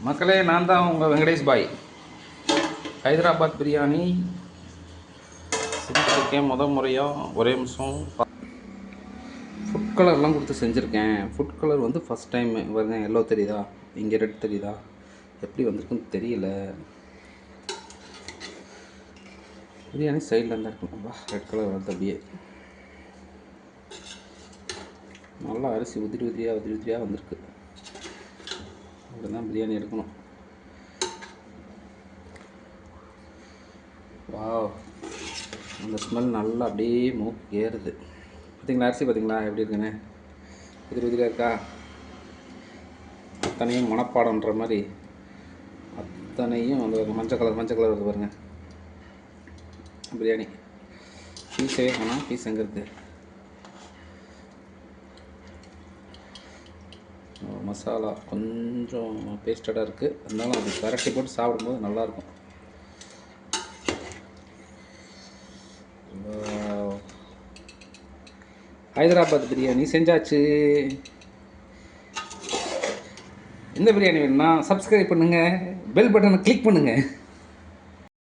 மக்களே, நான் தான் உங்கள் வெங்கடேஷ் பாய். ஹைதராபாத் பிரியாணி செஞ்சுருக்கேன் முறையாக. ஒரே நிமிஷம். ஃபுட் கலர்லாம் கொடுத்து செஞ்சுருக்கேன். ஃபுட் கலர் வந்து ஃபஸ்ட் டைம் பாருங்க. எல்லோ தெரியுதா, இங்கே ரெட் தெரியுதா, எப்படி வந்திருக்குன்னு தெரியல. பிரியாணி சைடில் இருந்தால் இருக்கும். ரெட் கலர் வந்து அப்படியே நல்லா அரிசி உதிரி உதிரியாக வந்திருக்கு. அப்படி தான் பிரியாணி எடுக்கணும். வாவ், அந்த ஸ்மெல் நல்லா அப்படியே மூக்கு ஏறுது. பார்த்தீங்களா அரிசி? பார்த்தீங்களா எப்படி இருக்குன்னு? உதிரி உதிரியாக இருக்கா? அத்தனையும் மனப்பாடன்ற மாதிரி அத்தனையும் அந்த மஞ்சள் கலர் வருது பாருங்கள். பிரியாணி பீஸே வேணாம். பீஸ் எங்கே இருக்குது? மசாலா கொஞ்சம் பேஸ்டடாக இருக்குது. இருந்தாலும் அது கரட்டி போட்டு சாப்பிடும்போது நல்லாயிருக்கும். ஹைதராபாத் பிரியாணி செஞ்சாச்சு. இந்த பிரியாணி வேணும்னா சப்ஸ்கிரைப் பண்ணுங்கள், பெல் பட்டனை கிளிக் பண்ணுங்கள்.